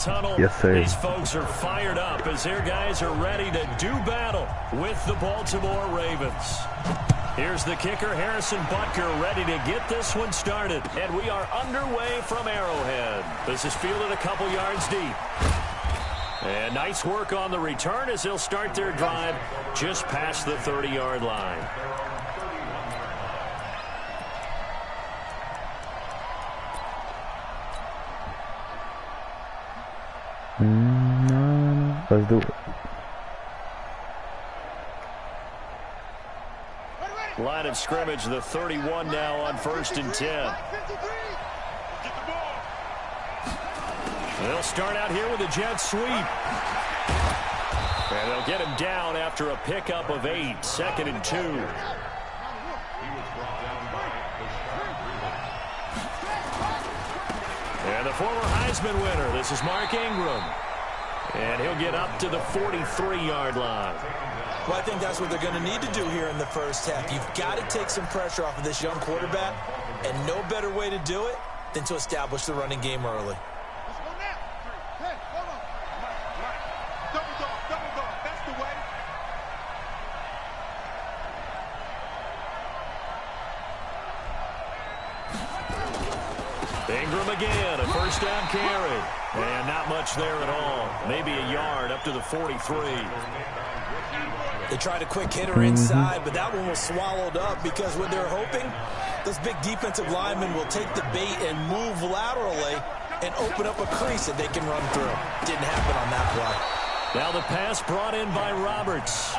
Tunnel. Yes, sir. These folks are fired up as their guys are ready to do battle with the Baltimore Ravens. Here's the kicker, Harrison Butker, ready to get this one started. And we are underway from Arrowhead. This is fielded a couple yards deep. And nice work on the return as they'll start their drive just past the 30-yard line. No, let's do it. Line of scrimmage, the 31 now on 1st and 10. They'll start out here with a jet sweep. And they'll get him down after a pickup of 8, 2nd and 2. And the former Heisman winner, this is Mark Ingram. And he'll get up to the 43-yard line. Well, I think that's what they're going to need to do here in the first half. You've got to take some pressure off of this young quarterback, and no better way to do it than to establish the running game early. Ingram again, a first down carry. And not much there at all. Maybe a yard up to the 43. They tried a quick hitter inside, but that one was swallowed up because what they're hoping, those big defensive linemen will take the bait and move laterally and open up a crease that they can run through. Didn't happen on that play. Now the pass brought in by Roberts.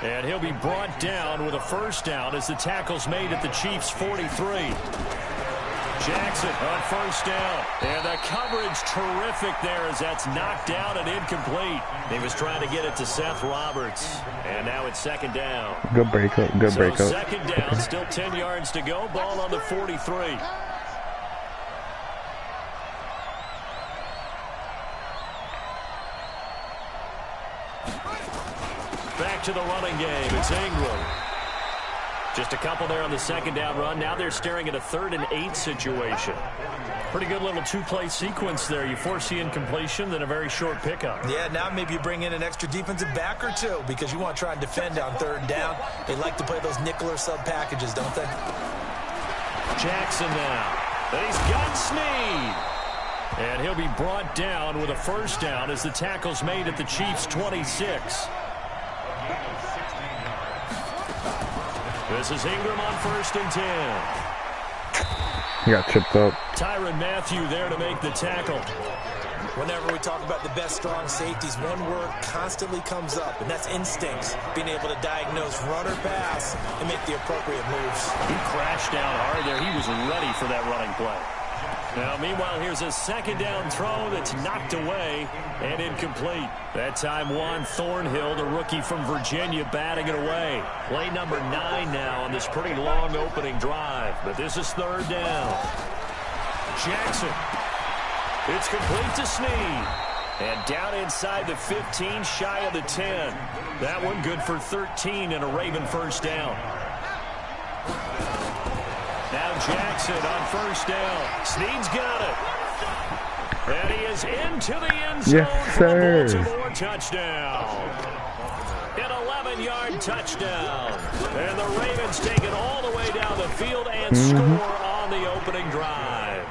And he'll be brought down with a first down as the tackle's made at the Chiefs' 43. Jackson on first down. And the coverage terrific there as that's knocked down and incomplete. He was trying to get it to Seth Roberts. And now it's 2nd down. Good breakup. Good breakup. 2nd down, still 10 yards to go. Ball on the 43. Back to the running game. It's Ingram. Just a couple there on the 2nd down run. Now they're staring at a 3rd and 8 situation. Pretty good little two-play sequence there. You force the incompletion, then a very short pickup. Yeah, now maybe you bring in an extra defensive back or two because you want to try and defend on 3rd down. They like to play those nickel or sub packages, don't they? Jackson now. And he's got Snead. And he'll be brought down with a first down as the tackle's made at the Chiefs' 26. This is Ingram on 1st and 10. He got tripped up. Tyrann Mathieu there to make the tackle. Whenever we talk about the best strong safeties, one word constantly comes up, and that's instincts. Being able to diagnose run or pass and make the appropriate moves. He crashed down hard there. He was ready for that running play. Now, meanwhile, here's a 2nd down throw that's knocked away and incomplete. That time, Juan Thornhill, the rookie from Virginia, batting it away. Play number 9 now on this pretty long opening drive. But this is 3rd down. Jackson. It's complete to Snead. And down inside the 15, shy of the 10. That one good for 13 and a Raven first down. Now Jackson on first down. Snead's got it. And he is into the end zone for a Baltimore touchdown. An 11-yard touchdown. And the Ravens take it all the way down the field and score on the opening drive.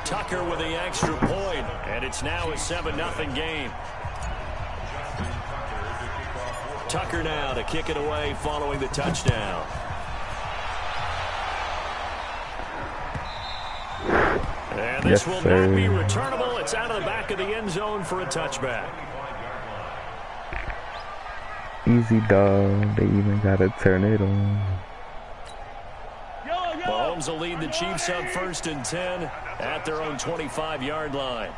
Tucker with the extra point, and it's now a 7-0 game. Tucker now to kick it away following the touchdown. And this will not be returnable. It's out of the back of the end zone for a touchback. Easy dog. They even got to turn it on. Mahomes will lead the Chiefs up 1st and 10 at their own 25-yard line.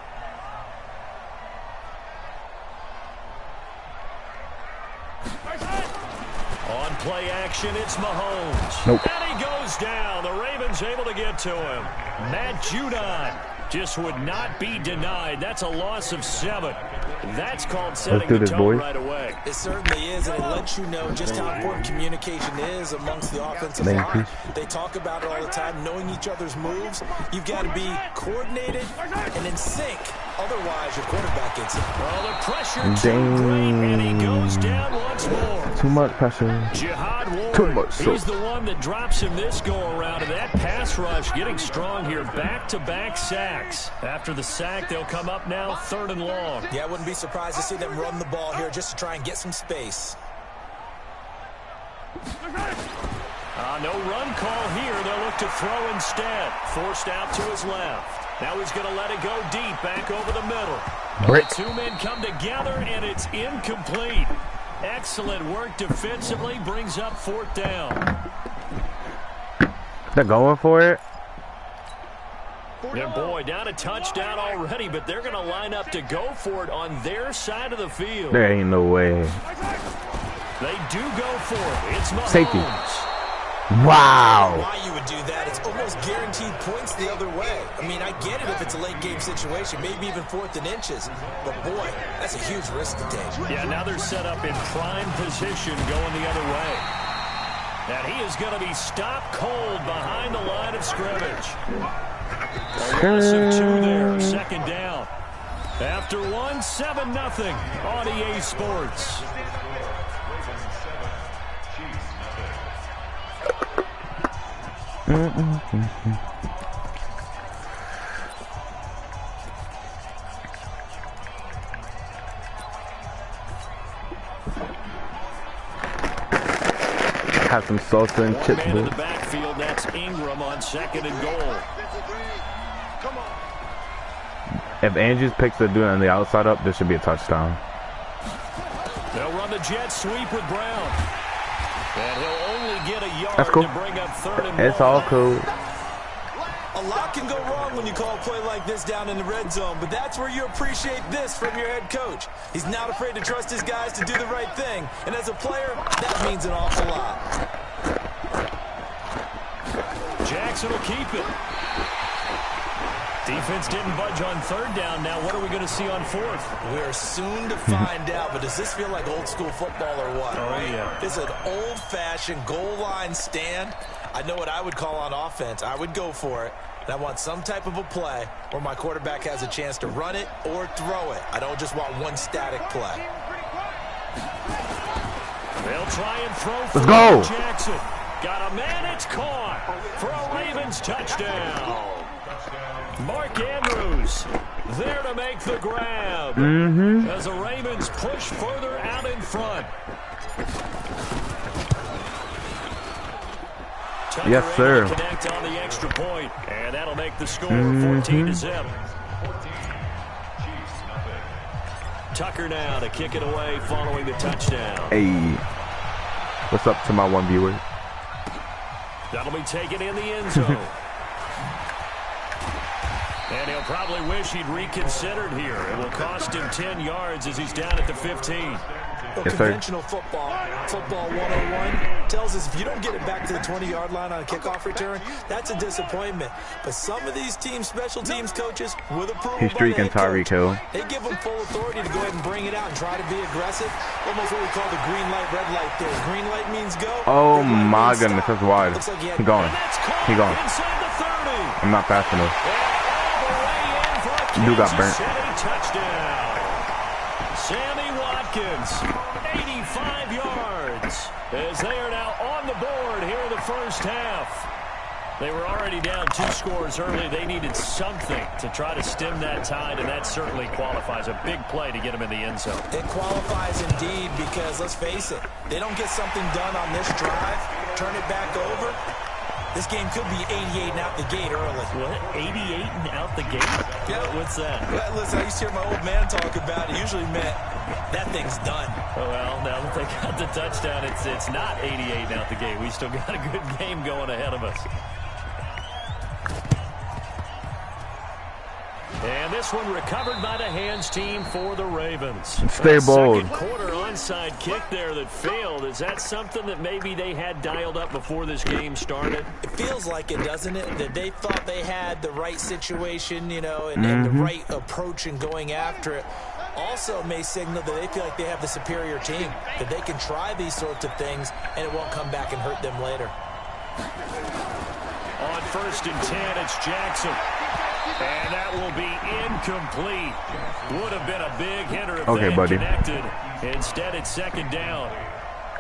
On play action, it's Mahomes. Nope. And he goes down. The Ravens able to get to him. Matt Judon just would not be denied. That's a loss of 7. That's called setting the tone right away. It certainly is, and it lets you know just how important communication is amongst the offensive line. They talk about it all the time, knowing each other's moves. You've got to be coordinated and in sync Otherwise, your quarterback gets it. Well, the pressure too great, and he goes down once more. Too much pressure. Jihad Ward, Too much. he's the one that drops him this go-around, and that pass rush getting strong here. Back-to-back sacks. After the sack, they'll come up now 3rd and long. Yeah, I wouldn't be surprised to see them run the ball here just to try and get some space. No run call here. They'll look to throw instead. Forced out to his left. Now he's going to let it go deep, back over the middle. The two men come together, and it's incomplete. Excellent work defensively. Brings up 4th down. They're going for it. And boy, down a touchdown already, but they're going to line up to go for it on their side of the field. There ain't no way. They do go for it. It's Mahomes. Safety. Wow. Why you would do that? It's almost guaranteed points the other way. I mean, I get it if it's a late game situation, maybe even 4th and inches. But boy, that's a huge risk to take. Yeah, now they're set up in prime position going the other way. And he is going to be stopped cold behind the line of scrimmage. A loss of 2 there, 2nd down. After 1, 7-0 on EA Sports. Have some salsa and chips. Man in the backfield, that's Ingram on 2nd and goal. If Andrews picks the dude on the outside up, this should be a touchdown. They'll run the jet sweep with Brown. And he'll only get a yard That's cool. to bring up 3rd and It's 1. all cool. A lot can go wrong when you call a play like this down in the red zone, but that's where you appreciate this from your head coach. He's not afraid to trust his guys to do the right thing, and as a player, that means an awful lot. Jackson will keep it. Defense didn't budge on 3rd down. Now what are we going to see on 4th? We're soon to find out, but does this feel like old school football or what? Oh, yeah. It's an old-fashioned goal line stand. I know what I would call on offense. I would go for it. And I want some type of a play where my quarterback has a chance to run it or throw it. I don't just want one static play. They'll try and throw Let's for go. Jackson. Got a man, it's caught for a Ravens touchdown. Mark Andrews there to make the grab as the Ravens push further out in front. Tucker Yes, sir. Connect on the extra point, and that'll make the score 14-0. Tucker now to kick it away following the touchdown. Hey, what's up to my one viewer? That'll be taken in the end zone. And he'll probably wish he'd reconsidered here. It will cost him 10 yards as he's down at the 15. Well, Yes, conventional football 101 tells us if you don't get it back to the 20-yard line on a kickoff return, that's a disappointment. But some of these teams, special teams coaches, with approval He's streaking by the head Tyreek Hill. coach, they give them full authority to go ahead and bring it out and try to be aggressive. Almost what we call the green light, red light theory. Green light means go. Oh red light my means goodness, stop. that's wide. Looks like he had He gone. And that's caught He gone. inside the 30. I'm not fast enough. And all the way in for a Dude got Kansas burnt. City touchdown. Sammy Watkins, 85 yards, as they are now on the board here in the first half. They were already down 2 scores early. They needed something to try to stem that tide, and that certainly qualifies. A big play to get them in the end zone. It qualifies indeed because, let's face it, they don't get something done on this drive, turn it back over, this game could be 88 and out the gate early. What? 88 and out the gate? Yeah. What's that? Well, listen, I used to hear my old man talk about it. Usually meant that thing's done. Well, now that they got the touchdown, it's not 88 and out the gate. We still got a good game going ahead of us. And this one recovered by the hands team for the Ravens. Stay bold. Second quarter onside kick there that failed. Is that something that maybe they had dialed up before this game started? It feels like it, doesn't it? That they thought they had the right situation, you know, and the right approach in going after it. Also may signal that they feel like they have the superior team, that they can try these sorts of things and it won't come back and hurt them later. On 1st and 10, it's Jackson. And that will be incomplete. Would have been a big hitter if okay, they had buddy. connected. Instead, it's second down.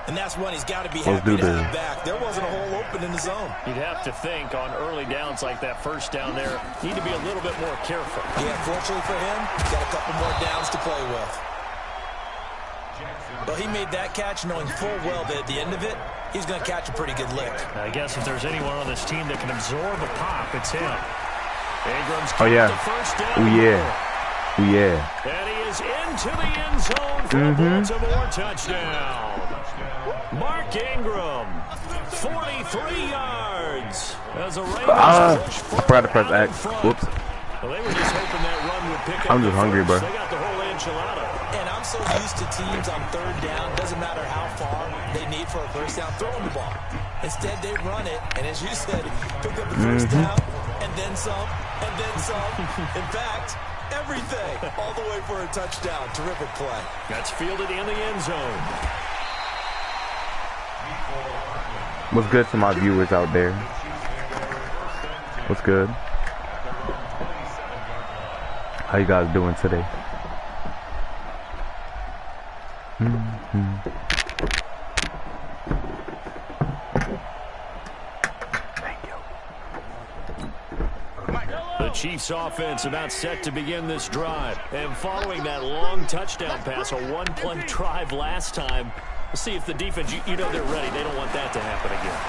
And that's one he's got to be happy to have back. There wasn't a hole open in the zone. You'd have to think on early downs like that first down there, need to be a little bit more careful. Yeah, fortunately for him, he's got a couple more downs to play with. Well, he made that catch knowing full well that at the end of it, he's going to catch a pretty good lick. I guess if there's anyone on this team that can absorb a pop, it's him. Ingram's Oh, yeah. the first down. Oh, yeah. Oh, yeah. And he is into the end zone for a Baltimore touchdown. Mark Ingram, 43 yards. As a Ravens push I forgot to press X. Whoops. Well, they were just hoping that run would pick up. I'm just hungry, bro. They got the whole enchilada. And I'm so used to teams on third down, doesn't matter how far they need for a first down, throwing the ball. Instead, they run it, and as you said, pick up the first down, and then some, and then some. In fact, everything, all the way for a touchdown. Terrific play. That's fielded in the end zone. What's good to my viewers out there? What's good? How you guys doing today? Thank you. The Chiefs offense about set to begin this drive. And following that long touchdown pass, a one-play drive last time, we'll see if the defense, you know they're ready. They don't want that to happen again.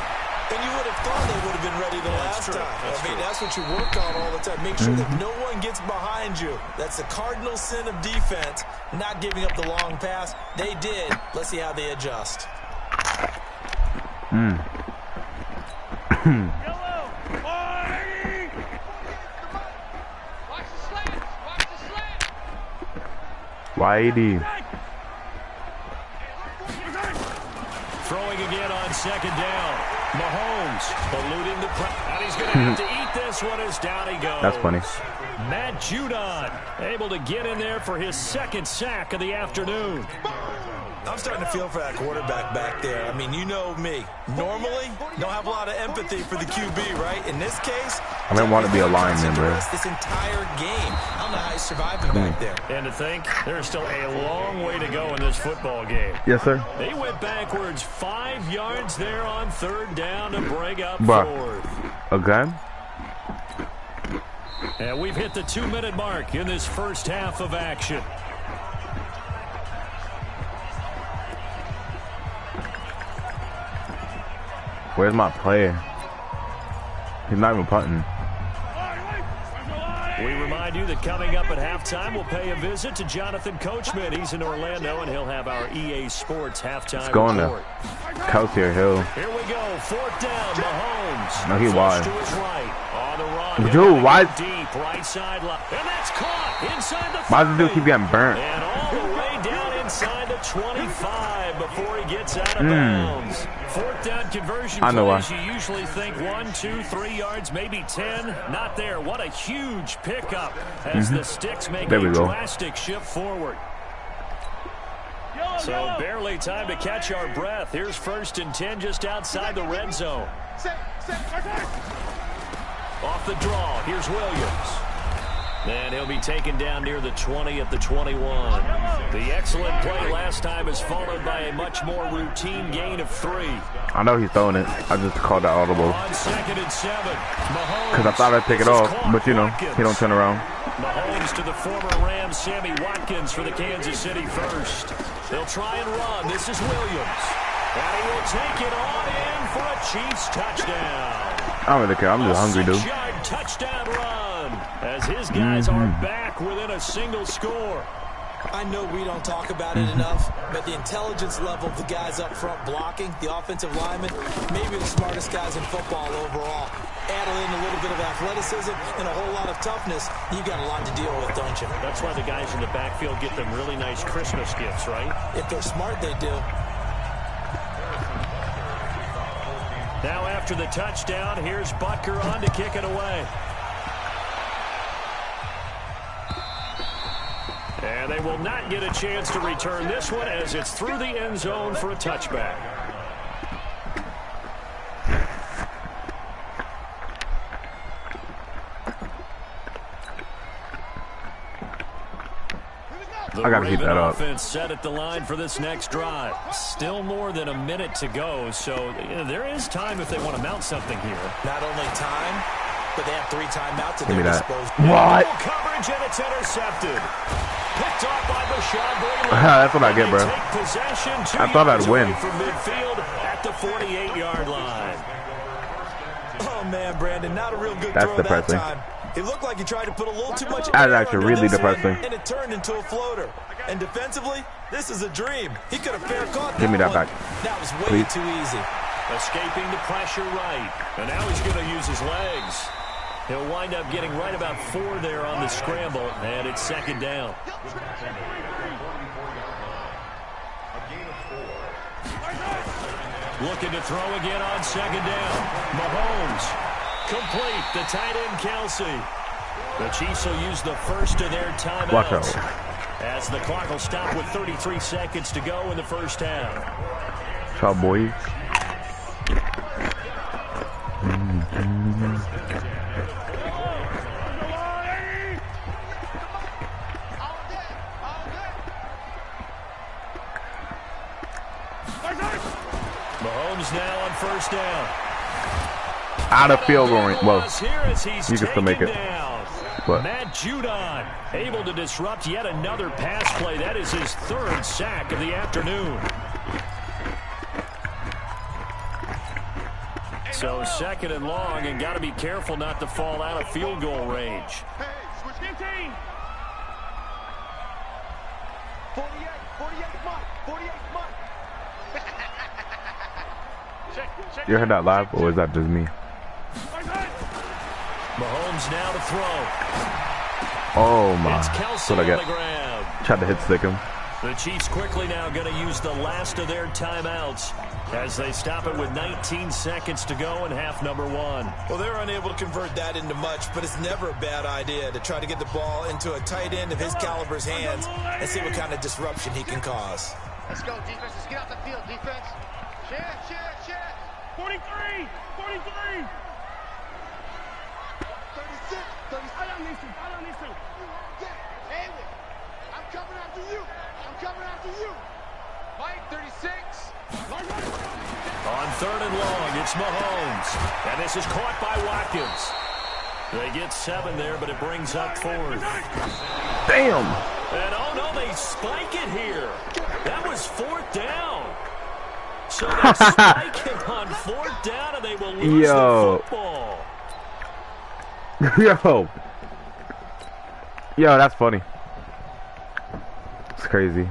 And you would have thought they would have been ready the last time. That's what you work on all the time. Make sure that no one gets behind you. That's the cardinal sin of defense, not giving up the long pass. They did. Let's see how they adjust. YAD. Throwing again on second down. Mahomes eluding the pressure. And he's going to have to eat this one as down he goes. That's funny. Matt Judon able to get in there for his second sack of the afternoon. I'm starting to feel for that quarterback back there. I mean, you know me. Normally, don't have a lot of empathy for the QB, right? In this case, I didn't want to be a lineman, bro. This entire game. I don't know how he's surviving back there. And to think, there's still a long way to go in this football game. Yes, sir. They went backwards 5 yards there on third down to bring up fourth. Again? And we've hit the 2-minute mark in this first half of action. Where's my player? He's not even punting. We remind you that coming up at halftime, we'll pay a visit to Jonathan Coachman. He's in Orlando, and he'll have our EA Sports halftime report. Kelsey or Hill. Here we go. Fourth down. Mahomes. No, he wide. To his right. On the run. Dude, why? Deep right side line. And that's caught inside the 30. Why does the dude keep getting burnt? And all the way down inside the 25 before he gets out of bounds. Fourth down conversion plays, you usually think 1, 2, 3 yards, maybe 10. Not there. What a huge pickup as the sticks make a drastic shift forward. So barely time to catch our breath. Here's 1st and 10 just outside the red zone. Off the draw, here's Williams. And he'll be taken down near the 20 at the 21. The excellent play last time is followed by a much more routine gain of 3. I know he's throwing it. I just called that audible. On 2nd and 7. Because I thought I'd pick it off, but you know, he don't turn around. Mahomes to the former Rams, Sammy Watkins for the Kansas City first. They'll try and run. This is Williams. And he will take it on in for a Chiefs touchdown. I don't really care. I'm just hungry, dude. 6-yard touchdown run as his guys are back within a single score. I know we don't talk about it enough, but the intelligence level of the guys up front blocking, the offensive linemen, maybe the smartest guys in football overall. Add in a little bit of athleticism and a whole lot of toughness, you got a lot to deal with, don't you? That's why the guys in the backfield get them really nice Christmas gifts, right? If they're smart, they do. Now after the touchdown, here's Butker on to kick it away. And they will not get a chance to return this one as it's through the end zone for a touchback. I gotta keep that up. Offense set at the line for this next drive. Still more than a minute to go, so there is time if they want to mount something here. Not only time, but they have 3 timeouts at Give me their that. disposal. What? Coverage, and it's intercepted. Picked off by Bashaud Breeland. That's what I get, bro. Take possession, I thought I'd win. From midfield at the 48-yard line. Oh, man, Brandon, not a real good That's throw depressing. that time. It looked like he tried to put a little too much That's air actually under really this depressing. one, and it turned into a floater. And defensively, this is a dream. He could have fair caught that. Give me that one. back. That was way Please. too easy. Escaping the pressure right. And now he's going to use his legs. He'll wind up getting right about 4 there on the scramble, and it's 2nd down. Looking to throw again on 2nd down. Mahomes. Complete. The tight end, Kelsey. The Chiefs will use the first of their timeouts. Watch out. As the clock will stop with 33 seconds to go in the first half. Ciao, boys. Mahomes now on 1st down. Out of field goal range. Well, you can still make it. But Matt Judon able to disrupt yet another pass play. That is his 3rd sack of the afternoon. So 2nd and long, and got to be careful not to fall out of field goal range. Hey, switch 15. 48 Mike, 48 Mike. you heard that live, or is that just me? Mahomes now to throw. Oh my! It's That's Kelsey what I on get. the grab. Tried to hit stick him. The Chiefs quickly now going to use the last of their timeouts as they stop it with 19 seconds to go in half number 1. Well, they're unable to convert that into much, but it's never a bad idea to try to get the ball into a tight end of his caliber's hands and see what kind of disruption he can cause. Let's go, defense. Let's get out the field, defense. Share. 43. 36. 36. I don't need to. Hey, I'm coming after you. Mike, 36. On 3rd and long, it's Mahomes. And this is caught by Watkins. They get 7 there, but it brings up 4th. Damn! And oh no, they spike it here. That was 4th down. So they spike him on 4th down, and they will lose the football. Yo, that's funny. It's crazy.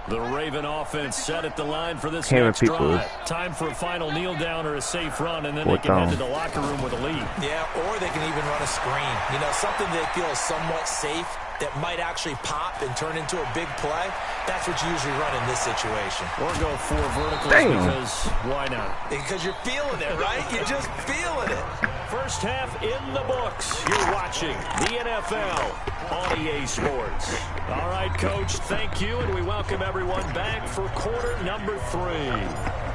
The Raven offense set at the line for this next drive. Time for a final kneel down or a safe run, and then they can head to the locker room with a lead. Yeah, or they can even run a screen. You know, something they feel is somewhat safe that might actually pop and turn into a big play. That's what you usually run in this situation. Or go 4 verticals because why not? Because you're feeling it, right? You're just feeling it. First half in the books. You're watching the NFL on EA Sports. All right, Coach, thank you, and we welcome everyone back for quarter number 3.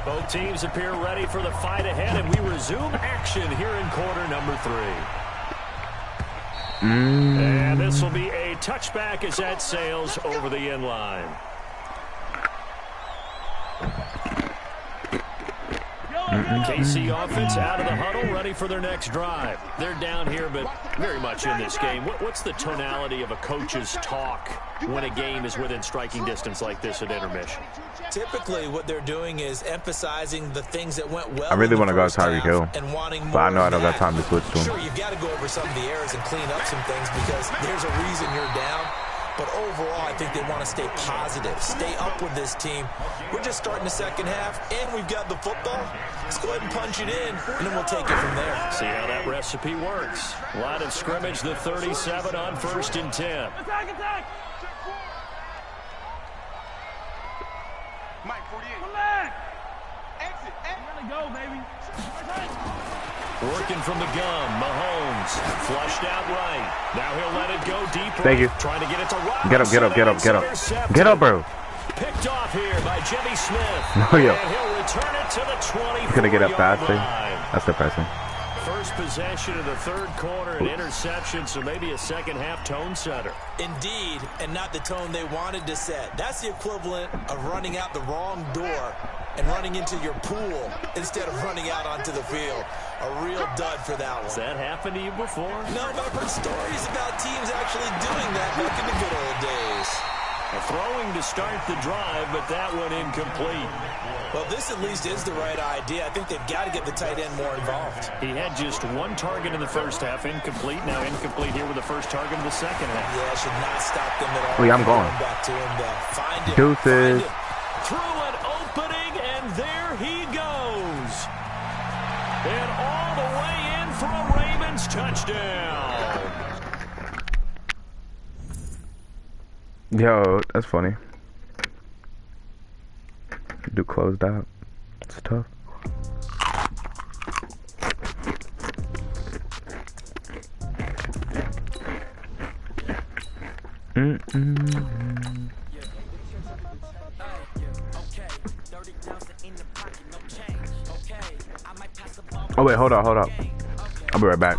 Both teams appear ready for the fight ahead, and we resume action here in quarter number 3. And this will be a touchback as that sails over the end line. KC offense out of the huddle, ready for their next drive. They're down here, but very much in this game. What's the tonality of a coach's talk when a game is within striking distance like this at intermission? Typically, what they're doing is emphasizing the things that went well. I really want to go Tyreek Hill, and wanting more, but I know I don't got time to switch to him. Sure, you've got to go over some of the errors and clean up some things because there's a reason you're down. But overall, I think they want to stay positive, stay up with this team. We're just starting the second half, and we've got the football. Let's go ahead and punch it in, and then we'll take it from there. See how that recipe works. Line of scrimmage, the 37 on 1st and 10. Attack! Mike, 48. Exit. Let it go, baby. Working from the gun, Mahomes flushed out right. Now he'll let it go deep. Thank you. Trying to get it to Rob. Get up, bro. Picked off here by Jimmy Smith. Oh, yeah. And he'll return it to the 20. He's gonna get up fast, That's depressing. First possession of the third quarter, an interception, so maybe a second-half tone setter. Indeed, and not the tone they wanted to set. That's the equivalent of running out the wrong door and running into your pool instead of running out onto the field. A real dud for that one. Has that happened to you before? No, but I've heard stories about teams actually doing that back in the good old days. A throwing to start the drive, but that one incomplete. Well, this at least is the right idea. I think they've got to get the tight end more involved. He had just one target in the first half, incomplete. Now incomplete here with the first target in the second half. Yeah, should not stop them at all. Oh, yeah, I'm going. Back to him, though. Find him. Deuces. Through an opening, and there he goes. And all the way in for a Ravens touchdown. Yo, that's funny. Do closed out. It's tough. Oh wait, hold up. I'll be right back.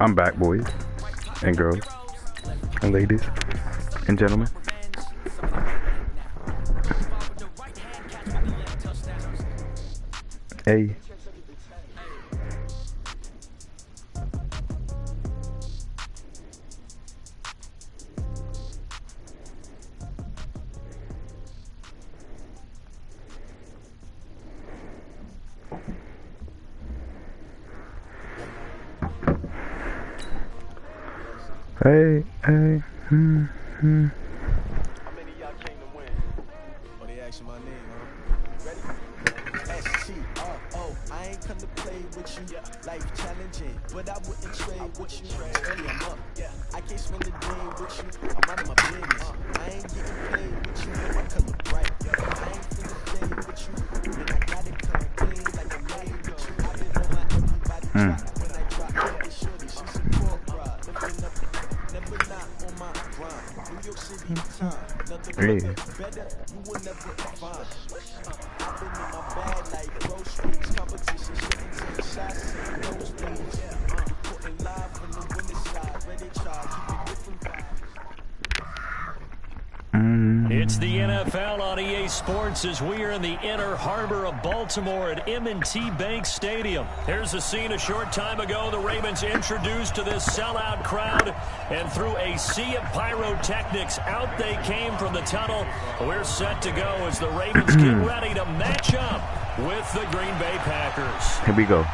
I'm back, boys and girls and ladies and gentlemen. Hey. Hey. How many of y'all came to win? Oh, they asking my name, huh? Ready? S-T-R-O. I ain't come to play with you. Life challenging, but I wouldn't trade with you. Early I'm up. I can't spend the day with you. I'm out of my business. I ain't getting paid with you. My color bright. I ain't finna stay with you. And I got it come clean like I'm made with you. I've been on my everybody drop. When I drop, it's shorty. She support pride. Lifting up. Never not on my grind. New York City time. Nothing better. You will never find. I've been in my bag like groceries. Competition shouldn't take shots. Those things. Putting live from the winning side. Ready try. Keep it different vibes. It's the NFL on EA Sports as we are in the inner harbor of Baltimore at M&T Bank Stadium. Here's a scene a short time ago. The Ravens introduced to this sellout crowd, and through a sea of pyrotechnics, out they came from the tunnel. We're set to go as the Ravens get ready to match up with the Green Bay Packers. Here we go.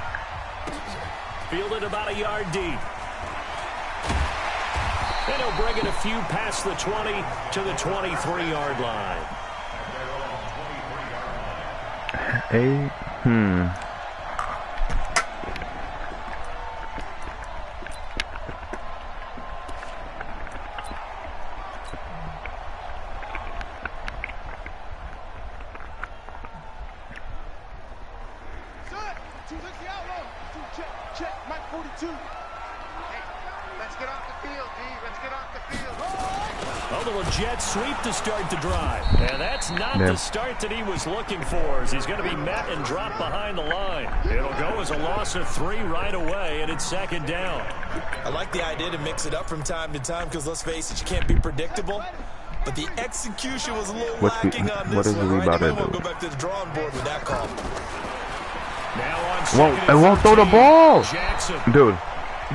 Fielded about a yard deep. And he'll bring it a few past the 20 to the 23-yard line. Check, Mike 42. Hey, let's get off the field, D. Let's get off the field. Oh, the little jet sweep to start the drive. And that's not the start that he was looking for, as he's going to be met and dropped behind the line. It'll go as a loss of 3 right away, and it's second down. I like the idea to mix it up from time to time because, let's face it, you can't be predictable. But the execution was a little lacking on this one, right? You might want to go back to the drawing board with that call. Now on second it won't throw the ball. Jackson. Dude.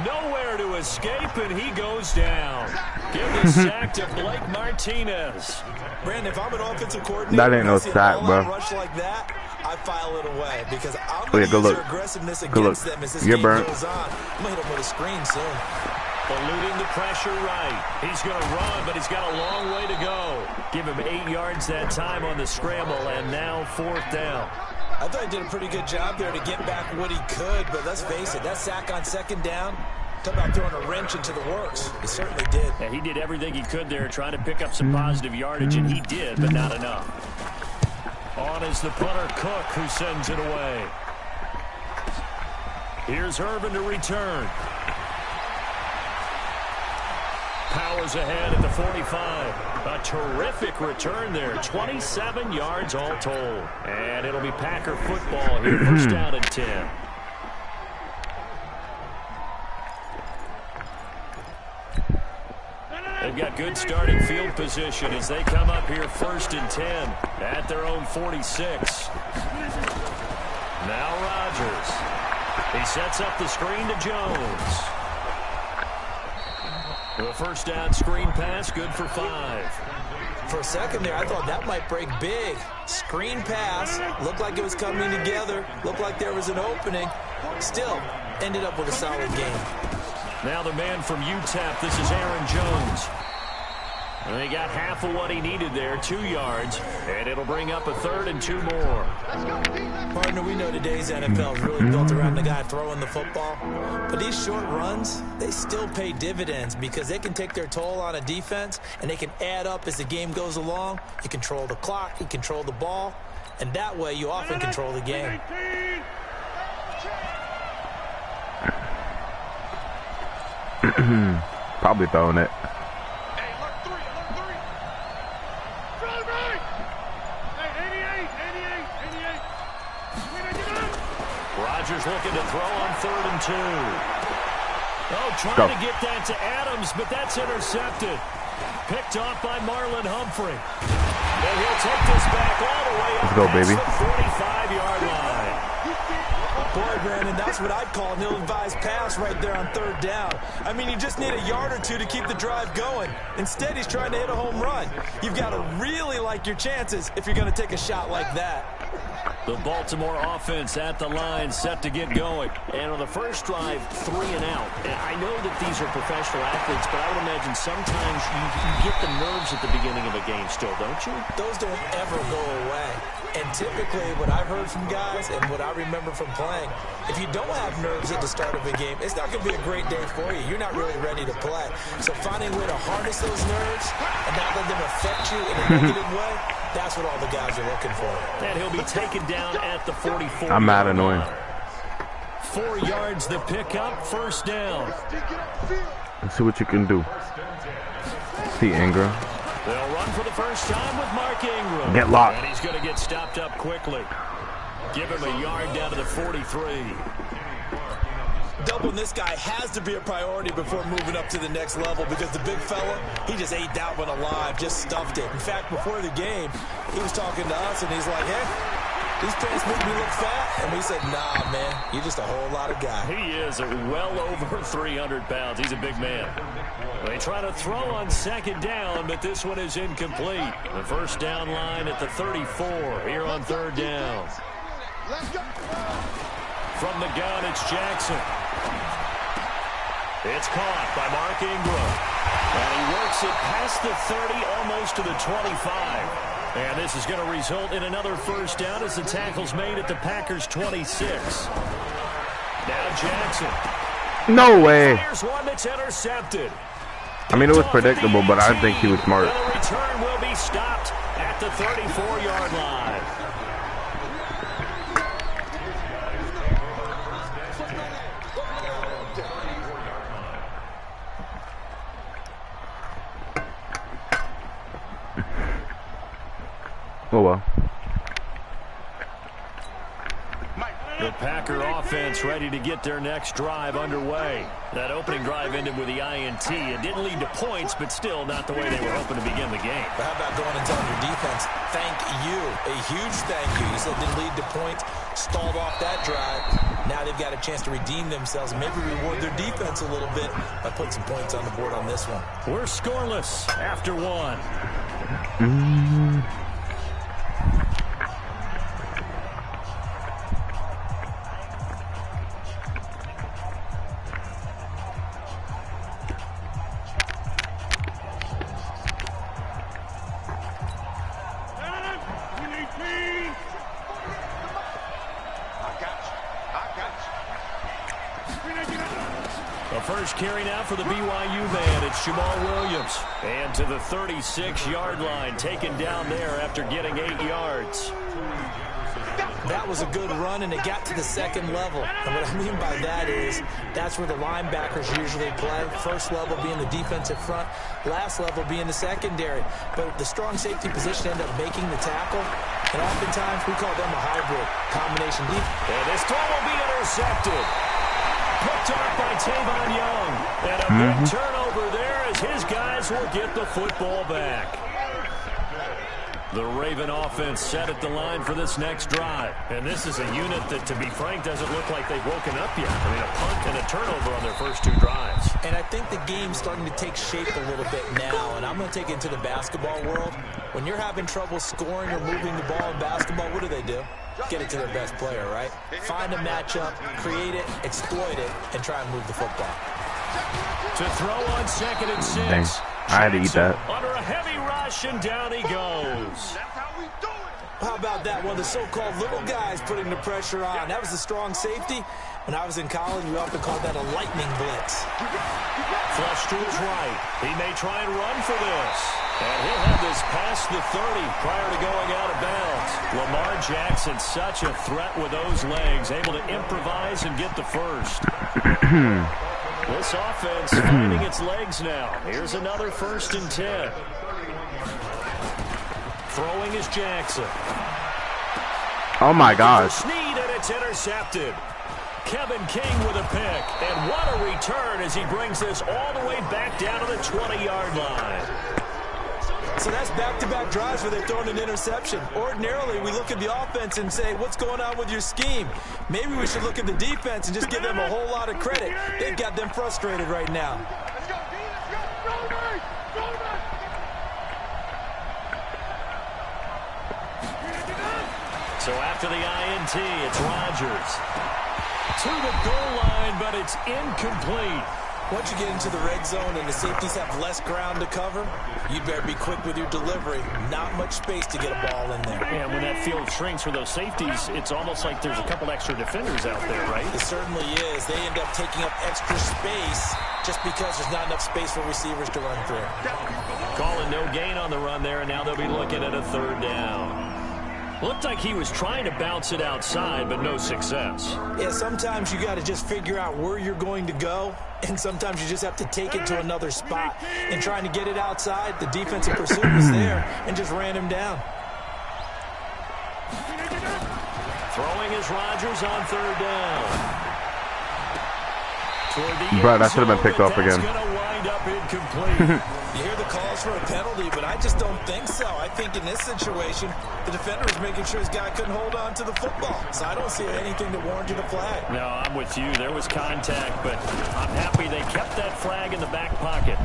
Nowhere to escape, and he goes down. Give the sack to Blake Martinez. Brandon, if I'm an offensive coordinator, that ain't no sack, bro. Rush like that, I file it away because I'm going to use their aggressiveness against them as this game goes on. I'm going to hit him with a screen soon. Eluding the pressure right. He's going to run, but he's got a long way to go. Give him 8 yards that time on the scramble, and now 4th down. I thought he did a pretty good job there to get back what he could, but let's face it, that sack on second down, talk about throwing a wrench into the works. He certainly did. Yeah, he did everything he could there, trying to pick up some positive yardage, and he did, but not enough. On is the punter, Cook, who sends it away. Here's Irvin to return. Powers ahead at the 45. A terrific return there. 27 yards all told. And it'll be Packer football here. First down and 10. They've got good starting field position as they come up here 1st and 10 at their own 46. Now Rodgers. He sets up the screen to Jones. The first down screen pass, good for 5. For a second there, I thought that might break big. Screen pass, looked like it was coming together, looked like there was an opening. Still, ended up with a solid game. Now the man from UTEP, this is Aaron Jones. And they got half of what he needed there, 2 yards, and it'll bring up a 3rd and 2 more. Partner, we know today's NFL is really built around the guy throwing the football. But these short runs, they still pay dividends because they can take their toll on a defense, and they can add up as the game goes along. You control the clock, you control the ball, and that way you often control the game. Probably throwing it. Rodgers looking to throw on 3rd and 2. Oh, trying to get that to Adams, but that's intercepted. Picked off by Marlon Humphrey. And he'll take this back all the way up past the 45-yard line. Boy, Brandon, that's what I'd call an ill-advised pass right there on 3rd down. I mean, you just need a yard or 2 to keep the drive going. Instead, he's trying to hit a home run. You've got to really like your chances if you're going to take a shot like that. The Baltimore offense at the line, set to get going. And on the first drive, 3 and out. And I know that these are professional athletes, but I would imagine sometimes you get the nerves at the beginning of a game still, don't you? Those don't ever go away. And typically, what I've heard from guys and what I remember from playing, if you don't have nerves at the start of a game, it's not going to be a great day for you. You're not really ready to play. So finding a way to harness those nerves and not let them affect you in a negative way, that's what all the guys are looking for. And he'll be taken down at the 44. I'm mad annoying. 4 yards the pickup, first down. Let's see what you can do. See Ingram. They'll run for the first time with Mark Ingram. Get locked. And he's going to get stopped up quickly. Give him a yard down to the 43. Doubling this guy has to be a priority before moving up to the next level because the big fella, he just ate that one alive, just stuffed it. In fact, before the game, he was talking to us, and he's like, hey, these pants make me look fat. And we said, nah, man, you're just a whole lot of guy. He is well over 300 pounds. He's a big man. They try to throw on second down, but this one is incomplete. The first down line at the 34 here on 3rd down. Let's go. From the gun, it's Jackson. It's caught by Mark Ingram. And he works it past the 30, almost to the 25. And this is going to result in another first down as the tackle's made at the Packers' 26. Now Jackson. No way. Fires one that's intercepted. I mean, it was predictable, but I think he was smart. And the return will be stopped at the 34-yard line. Oh, well. The Packer offense ready to get their next drive underway. That opening drive ended with the INT. It didn't lead to points, but still not the way they were hoping to begin the game. But how about going and telling your defense, thank you, a huge thank you. You said it didn't lead to points, stalled off that drive. Now they've got a chance to redeem themselves and maybe reward their defense a little bit by putting some points on the board on this one. We're scoreless after one. First carry now for the BYU man. It's Jamal Williams. And to the 36-yard line, taken down there after getting 8 yards. That was a good run, and it got to the second level. And what I mean by that is that's where the linebackers usually play. First level being the defensive front, last level being the secondary. But the strong safety position ended up making the tackle. And oftentimes we call them a hybrid combination deep. And this throw will be intercepted. Picked off by Tavon Young. And a big turnover there as his guys will get the football back. The Raven offense set at the line for this next drive. And this is a unit that, to be frank, doesn't look like they've woken up yet. I mean, a punt and a turnover on their first 2 drives. And I think the game's starting to take shape a little bit now. And I'm going to take it into the basketball world. When you're having trouble scoring or moving the ball in basketball, what do? Get it to their best player, right? Find a matchup, create it, exploit it, and try and move the football. To throw on 2nd and 6. Dang. I had to eat that. Under a heavy rush, and down he goes. How about that? One of the so-called little guys putting the pressure on. That was a strong safety. When I was in college, we often called that a lightning blitz. Flush to his right. He may try and run for this. And he'll have this past the 30 prior to going out of bounds. Lamar Jackson, such a threat with those legs, able to improvise and get the first. This offense finding its legs now. Here's another 1st and 10. Throwing is Jackson. Oh my gosh. Snead, and it's intercepted. Kevin King with a pick. And what a return as he brings this all the way back down to the 20-yard line. So that's back-to-back drives where they've thrown an interception. Ordinarily, we look at the offense and say, what's going on with your scheme? Maybe we should look at the defense and just give them a whole lot of credit. They've got them frustrated right now. Let's go, D. Let's go. Roll back. So after the INT, it's Rodgers. To the goal line, but it's incomplete. Once you get into the red zone and the safeties have less ground to cover, you better be quick with your delivery. Not much space to get a ball in there. And when that field shrinks for those safeties, it's almost like there's a couple extra defenders out there, right? It certainly is. They end up taking up extra space just because there's not enough space for receivers to run through. Calling no gain on the run there, and now they'll be looking at a 3rd down. Looked like he was trying to bounce it outside, but no success. Yeah, sometimes you got to just figure out where you're going to go, and sometimes you just have to take it to another spot. And trying to get it outside, the defensive pursuit was there and just ran him down. Throwing is Rodgers on 3rd down. Bro, that should have been picked off again. Wind up incomplete. You hear the calls for a penalty, but I just don't think so. I think in this situation, the defender was making sure his guy couldn't hold on to the football. So I don't see anything that warranted a flag. No, I'm with you. There was contact, but I'm happy they kept that flag in the back pocket.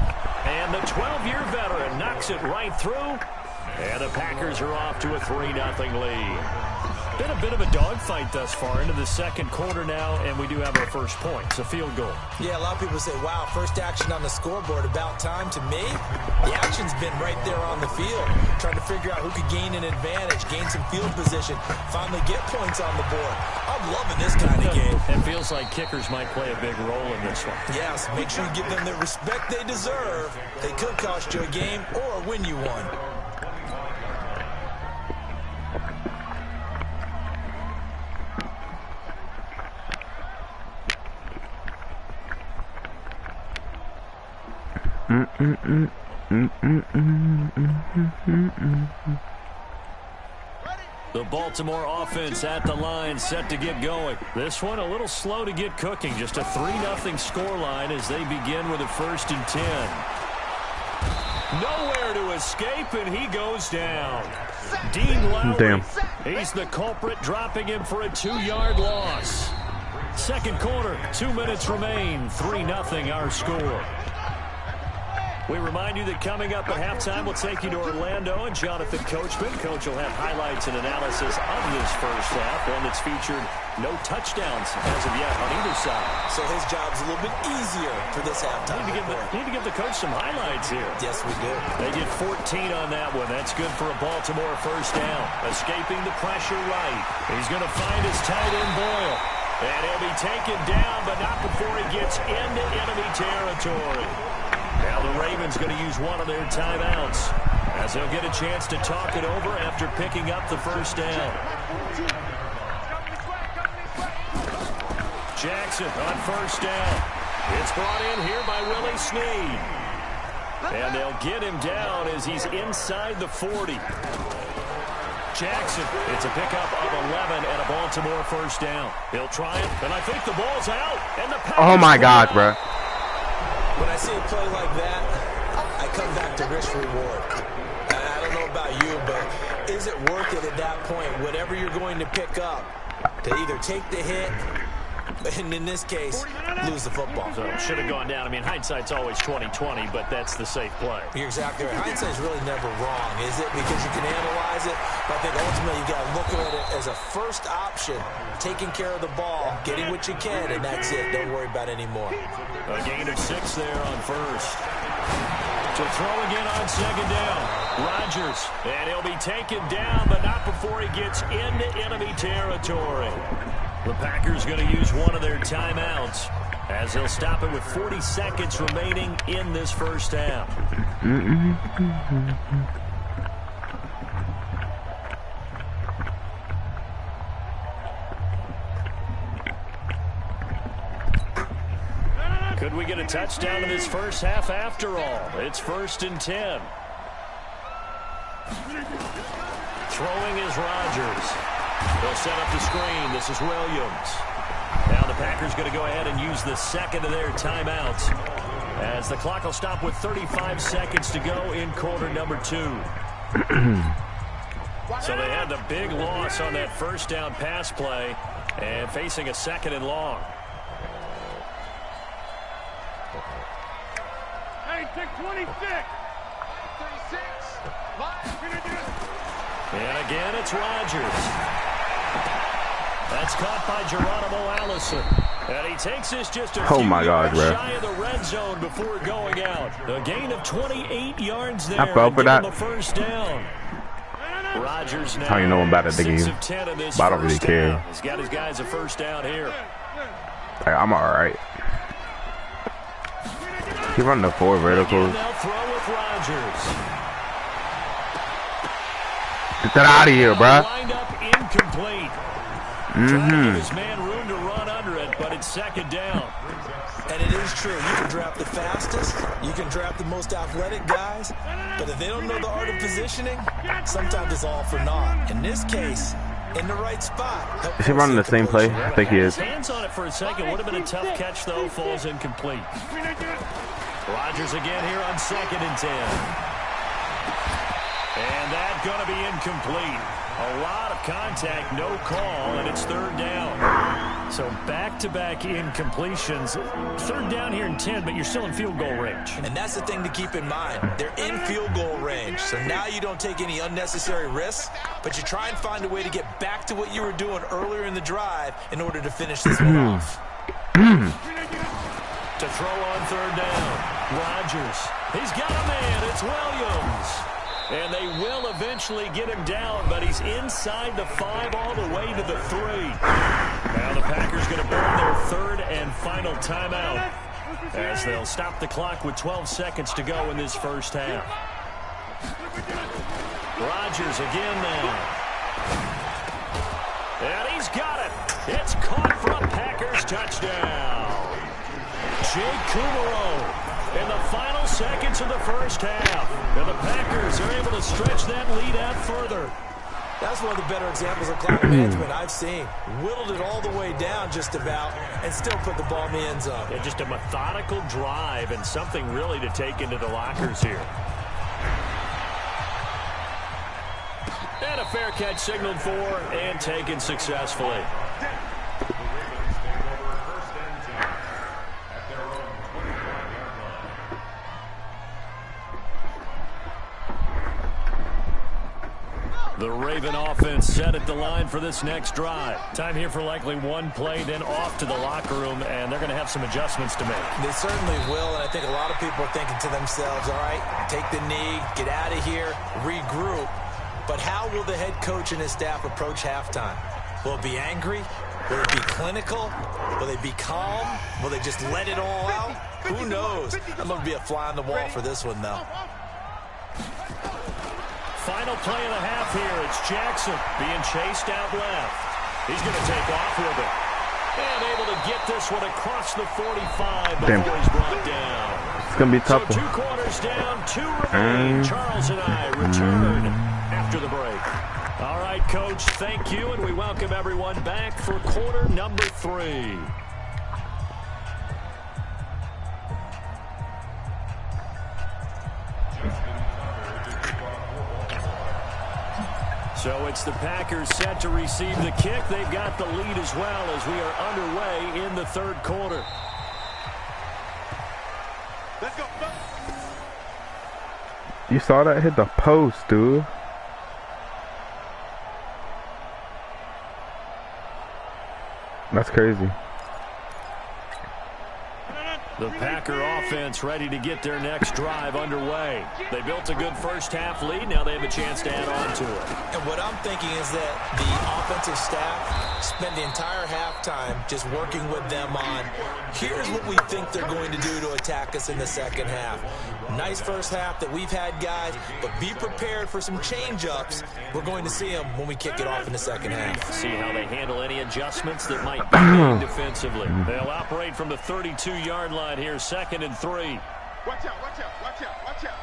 And the 12-year veteran knocks it right through. And the Packers are off to a 3-0 lead. Been a bit of a dogfight thus far into the second quarter now, and we do have our first point. It's a field goal. Yeah, a lot of people say, wow, first action on the scoreboard, about time. To me, the action's been right there on the field, trying to figure out who could gain an advantage, gain some field position, finally get points on the board. I'm loving this kind of game. It feels like kickers might play a big role in this one. Yes, make sure you give them the respect they deserve. They could cost you a game or win you one. The Baltimore offense at the line, set to get going. This one a little slow to get cooking. Just a 3-0 scoreline as they begin with a 1st and 10. Nowhere to escape, and he goes down. Dean Lowry, damn. He's the culprit, dropping him for a 2-yard loss. Second quarter, 2 minutes remain. 3-0 our score. We remind you that coming up at halftime, we'll take you to Orlando and Jonathan Coachman. Coach will have highlights and analysis of this first half, one that's featured no touchdowns as of yet on either side. So his job's a little bit easier for this halftime. Need to give the coach some highlights here. Yes, we do. They get 14 on that one. That's good for a Baltimore first down. Escaping the pressure right. He's going to find his tight end Boyle. And he'll be taken down, but not before he gets into enemy territory. Now the Ravens going to use one of their timeouts as they'll get a chance to talk it over after picking up the first down. Jackson on first down. It's brought in here by Willie Snead. And they'll get him down as he's inside the 40. Jackson, it's a pickup of 11 and a Baltimore first down. He'll try it, and I think the ball's out. And the oh my God, bro. When I see a play like that, I come back to risk-reward. I don't know about you, but is it worth it at that point, whatever you're going to pick up, to either take the hit, and in this case, lose the football? So should have gone down. I mean, hindsight's always 20/20, but that's the safe play. You're exactly right. Hindsight's really never wrong, is it? Because you can analyze it, but I think ultimately you got to look at it as a first option, taking care of the ball, getting what you can, and that's it. Don't worry about any more. A gain of 6 there on first. To throw again on second down. Rodgers, and he'll be taken down, but not before he gets into enemy territory. The Packers going to use one of their timeouts as they'll stop it with 40 seconds remaining in this first half. Could we get a touchdown in this first half after all? It's 1st and 10. Throwing is Rodgers. They'll set up the screen. This is Williams. Now the Packers going to go ahead and use the second of their timeouts as the clock will stop with 35 seconds to go in quarter number 2. So they had the big loss on that first down pass play and facing a 2nd and long. Hey, take 26. 36. And again, it's Rodgers. That's caught by Geronimo Allison. And he takes this just a few yards shy of the red zone before going out. A gain of 28 yards there. I fell for that. The first down. Rodgers now. How you know I'm bad at the game? 6 of 10 in this But I don't really first care. down. He's got his guys a first down here. Like, I'm alright. He run the 4 verticals. They'll throw with Rodgers. Get that out of here, bruh. Lined up incomplete. Trying to give his man room to run under it, but it's 2nd down. And it is true. You can draft the fastest. You can draft the most athletic guys. But if they don't know the art of positioning, sometimes it's all for naught. In this case, in the right spot. Is he running the same play? I think he is. Hands on it for a second. Would have been a tough catch, though. Falls incomplete. Rodgers again here on 2nd and 10. And that's going to be incomplete. A lot of contact, no call, and it's third down. So back-to-back incompletions. Third down here in 10, but you're still in field goal range. And that's the thing to keep in mind. They're in field goal range. So now you don't take any unnecessary risks, but you try and find a way to get back to what you were doing earlier in the drive in order to finish this one off. To throw on third down. Rodgers. He's got a man. It's Williams. And they will eventually get him down, but he's inside the 5 all the way to the 3. Now the Packers going to burn their third and final timeout as they'll stop the clock with 12 seconds to go in this first half. Rodgers again now. And he's got it. It's caught for a Packers touchdown. Jake Kumaro in the final seconds of the first half. And the Packers are able to stretch that lead out further. That's one of the better examples of clock management I've seen. Whittled it all the way down just about and still put the ball in the end zone. Yeah, just a methodical drive and something really to take into the lockers here. And a fair catch signaled for and taken successfully. The Raven offense set at the line for this next drive. Time here for likely one play, then off to the locker room, and they're going to have some adjustments to make. They certainly will, and I think a lot of people are thinking to themselves, all right, take the knee, get out of here, regroup. But how will the head coach and his staff approach halftime? Will it be angry? Will it be clinical? Will they be calm? Will they just let it all out? Who knows? I'm going to be a fly on the wall for this one, though. Final play of the half here. It's Jackson being chased out left. He's going to take off with it. And able to get this one across the 45 before he's brought down. It's going to be tough. So 2 quarters down, 2 remaining. Charles and I return after the break. All right, Coach, thank you, and we welcome everyone back for quarter number 3. So it's the Packers set to receive the kick. They've got the lead as well as we are underway in the third quarter. Let's go. You saw that hit the post, dude. That's crazy. The Packer offense ready to get their next drive underway. They built a good first half lead. Now they have a chance to add on to it. And what I'm thinking is that the offensive staff spend the entire halftime just working with them on, here's what we think they're going to do to attack us in the second half. Nice first half that we've had, guys, but be prepared for some change-ups. We're going to see them when we kick it off in the second half. See how they handle any adjustments that might be made defensively. They'll operate from the 32-yard line here, 2nd and 3. Watch out, watch out, watch out, watch out.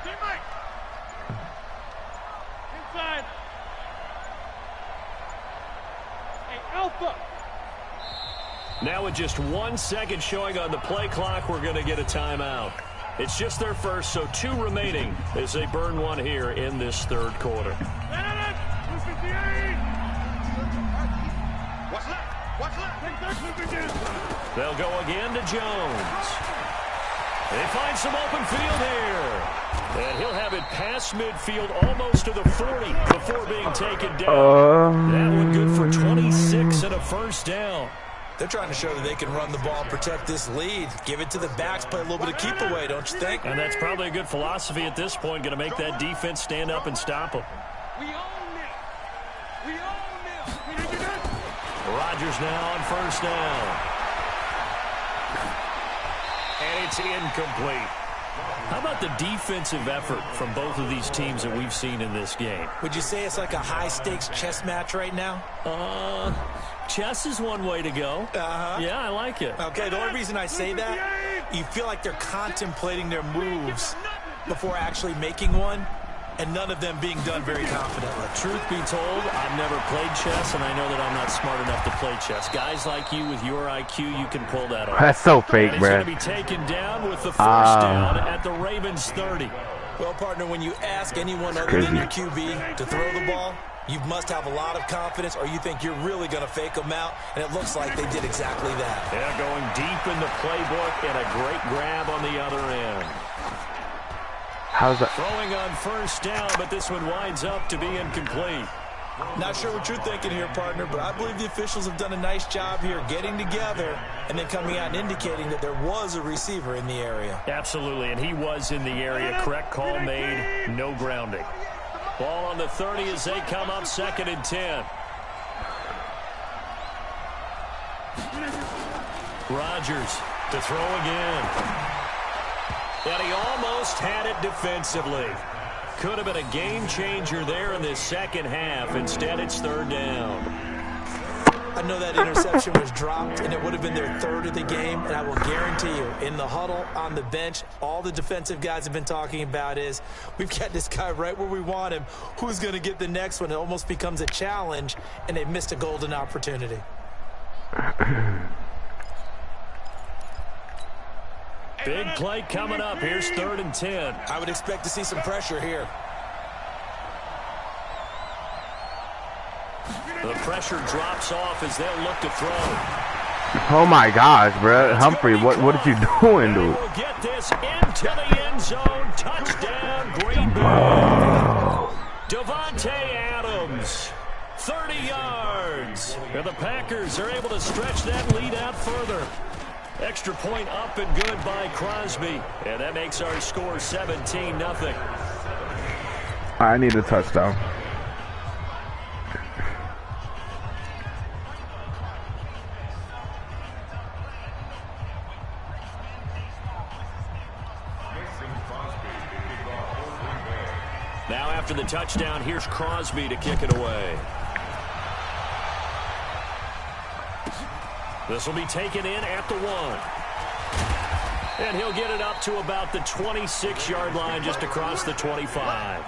Teammate. Inside. Hey, Alpha. Now with just 1 second showing on the play clock, we're going to get a timeout. It's just their first, so 2 remaining as they burn one here in this third quarter. They'll go again to Jones. They find some open field here. And he'll have it past midfield almost to the 40 before being taken down. That one good for 26 and a first down. They're trying to show that they can run the ball and protect this lead. Give it to the backs, play a little bit of keep away, don't you think? And that's probably a good philosophy at this point, going to make that defense stand up and stop them. We own this. We own this. Rodgers now on first down. And it's incomplete. How about the defensive effort from both of these teams that we've seen in this game? Would you say it's like a high-stakes chess match right now? Chess is one way to go. Yeah, I like it. Okay, the only reason I say that, you feel like they're contemplating their moves before actually making one, and none of them being done very confidently. Truth be told, I've never played chess, and I know that I'm not smart enough to play chess. Guys like you with your IQ, you can pull that off. That's so fake, and bro. It's going to be taken down with the first down at the Ravens 30. Well, partner, when you ask anyone other than your QB to throw the ball, you must have a lot of confidence, or you think you're really going to fake them out, and it looks like they did exactly that. Yeah, going deep in the playbook and a great grab on the other end. How's that? Throwing on first down, but this one winds up to be incomplete. Not sure what you're thinking here, partner, but I believe the officials have done a nice job here getting together and then coming out and indicating that there was a receiver in the area. Absolutely, and he was in the area. Correct call made, no grounding. Ball on the 30 as they come up 2nd and 10. Rodgers to throw again. And he almost had it defensively. Could have been a game changer there in this second half. Instead, it's 3rd down. I know that interception was dropped, and it would have been their 3rd of the game, and I will guarantee you, in the huddle, on the bench, all the defensive guys have been talking about is, we've got this guy right where we want him. Who's going to get the next one? It almost becomes a challenge, and they missed a golden opportunity. Big play coming up. Here's 3rd and 10. I would expect to see some pressure here. The pressure drops off as they'll look to throw. Oh my gosh, bro. Humphrey, what are you doing, dude? We'll get this into the end zone. Touchdown, Green Bay. Devontae Adams, 30 yards. And the Packers are able to stretch that lead out further. Extra point up and good by Crosby. And that makes our score 17-0. I need a touchdown. Now after the touchdown, here's Crosby to kick it away. This will be taken in at the 1. And he'll get it up to about the 26-yard line, just across the 25.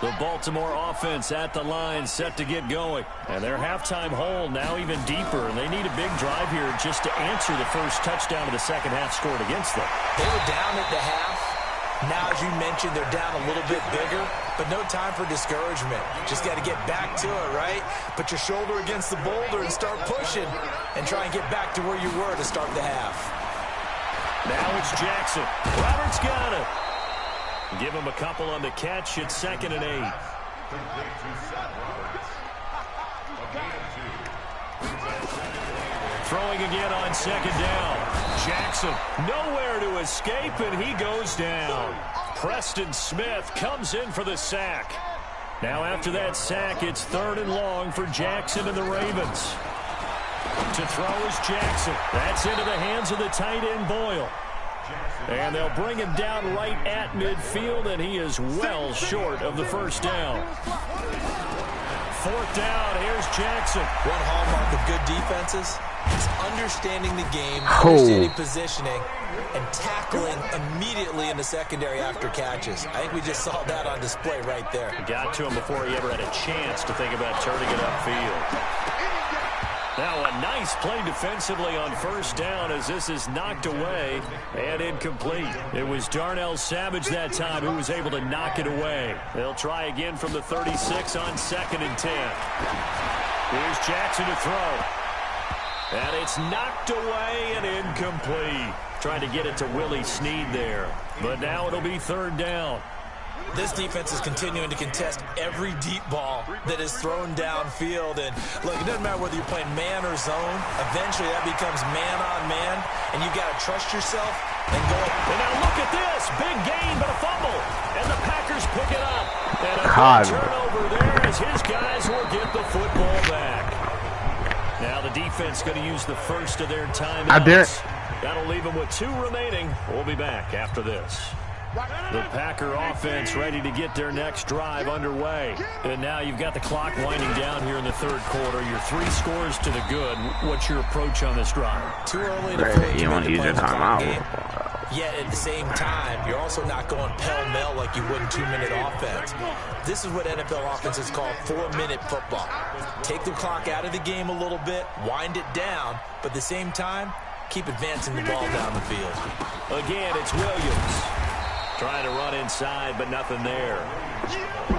The Baltimore offense at the line, set to get going. And their halftime hole now even deeper, and they need a big drive here just to answer the first touchdown of the second half scored against them. They were down at the half. Now, as you mentioned, they're down a little bit bigger, but no time for discouragement. Just got to get back to it, right? Put your shoulder against the boulder and start pushing and try and get back to where you were to start the half. Now it's Jackson. Roberts got it. Give him a couple on the catch. It's 2nd and 8. Throwing again on 2nd down. Jackson nowhere to escape, and he goes down. Preston Smith comes in for the sack. Now after that sack, it's 3rd and long for Jackson and the Ravens. To throw is Jackson. That's into the hands of the tight end Boyle. And they'll bring him down right at midfield, and he is well short of the first down. 4th down, here's Jackson. One hallmark of good defenses is understanding the game, understanding positioning, and tackling immediately in the secondary after catches. I think we just saw that on display right there. Got to him before he ever had a chance to think about turning it upfield. Now a nice play defensively on first down as this is knocked away and incomplete. It was Darnell Savage that time who was able to knock it away. They'll try again from the 36 on 2nd and 10. Here's Jackson to throw. And it's knocked away and incomplete. Trying to get it to Willie Snead there. But now it'll be 3rd down. This defense is continuing to contest every deep ball that is thrown downfield. And look, it doesn't matter whether you're playing man or zone. Eventually that becomes man on man, and you've got to trust yourself and go. And now look at this. Big gain, but a fumble. And the Packers pick it up. And a good turnover there as his guys will get the football back. Now the defense going to use the first of their timeouts. That'll leave them with 2 remaining. We'll be back after this. The Packer offense ready to get their next drive underway. And now you've got the clock winding down here in the 3rd quarter. Your 3 scores to the good. What's your approach on this drive? Too early to play. You want to use your timeout. Yet at the same time, you're also not going pell-mell like you would in 2-minute offense. This is what NFL offenses call 4-minute football. Take the clock out of the game a little bit, wind it down, but at the same time, keep advancing the ball down the field. Again, it's Williams. Trying to run inside, but nothing there.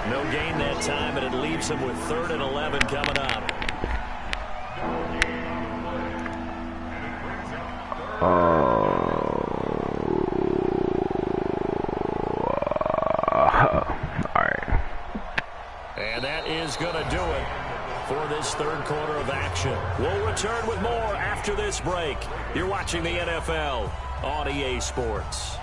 No gain that time, and it leaves him with 3rd and 11 coming up. Alright. And that is going to do it for this 3rd quarter of action. We'll return with more after this break. You're watching the NFL on EA Sports.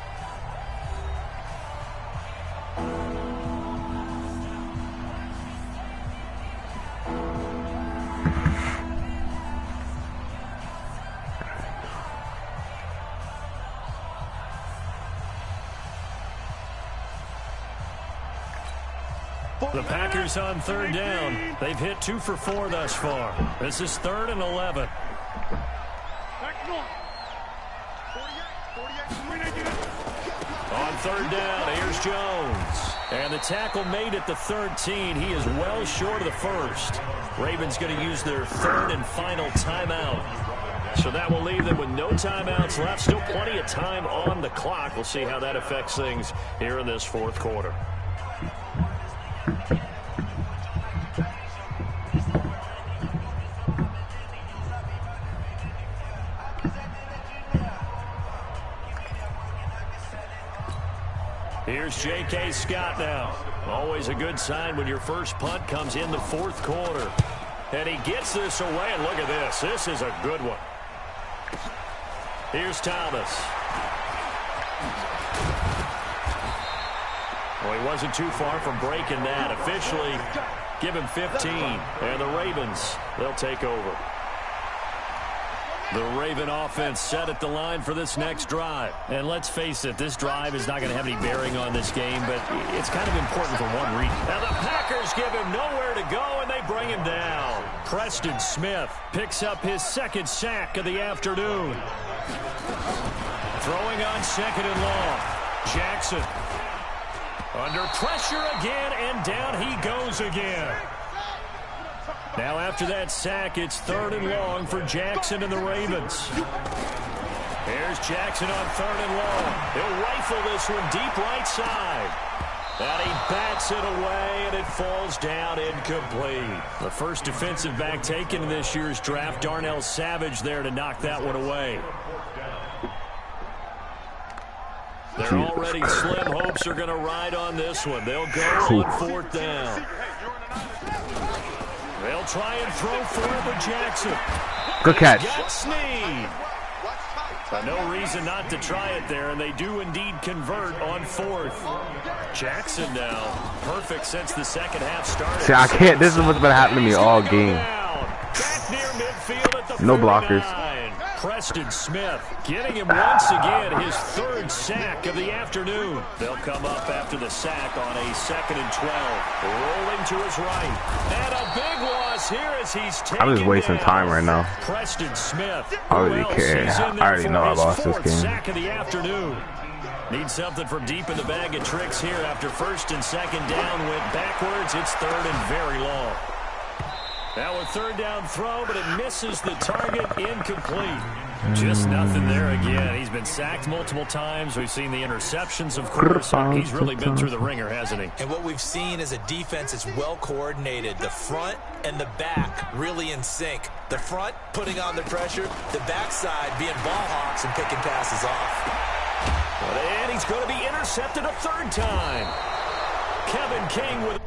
The Packers on 3rd down. They've hit 2 for 4 thus far. This is 3rd and 11. On 3rd down, here's Jones. And the tackle made at the 13. He is well short of the 1st. Ravens going to use their 3rd and final timeout. So that will leave them with no timeouts left. Still plenty of time on the clock. We'll see how that affects things here in this 4th quarter. Here's J.K. Scott now. Always a good sign when your first punt comes in the 4th quarter. And he gets this away, and look at this. This is a good one. Here's Thomas. Well, he wasn't too far from breaking that. Officially, give him 15. And the Ravens, they'll take over. The Raven offense set at the line for this next drive. And let's face it, this drive is not going to have any bearing on this game, but it's kind of important for one reason. Now the Packers give him nowhere to go, and they bring him down. Preston Smith picks up his 2nd sack of the afternoon. Throwing on 2nd and long. Jackson under pressure again, and down he goes again. Now after that sack, it's 3rd and long for Jackson and the Ravens. Here's Jackson on 3rd and long. He'll rifle this one deep right side. And he bats it away, and it falls down incomplete. The first defensive back taken in this year's draft, Darnell Savage there to knock that one away. Their already slim hopes are going to ride on this one. They'll go on 4th down. They'll try and throw for it with Jackson. Good catch. Got Snead. No reason not to try it there, and they do indeed convert on 4th. Jackson now, perfect since the 2nd half started. See, I can't. This is what's been happening to me all game. Back near midfield at the No 49. blockers. Preston Smith getting him once again his 3rd sack of the afternoon. They'll come up after the sack on a 2nd and 12. Rolling to his right. And a big loss here as he's taken I'm just wasting down. time right now. Preston Smith. I don't really care. I already know I lost this game. Sack of the afternoon. Need something from deep in the bag of tricks here after 1st and 2nd down. Went backwards. It's 3rd and very long. Now a 3rd down throw, but it misses the target. Incomplete. Just nothing there again. He's been sacked multiple times. We've seen the interceptions, of course. He's really been through the ringer, hasn't he? And what we've seen is a defense that's well coordinated. The front and the back really in sync. The front putting on the pressure. The backside being ball hawks and picking passes off. And he's going to be intercepted a 3rd time. Kevin King with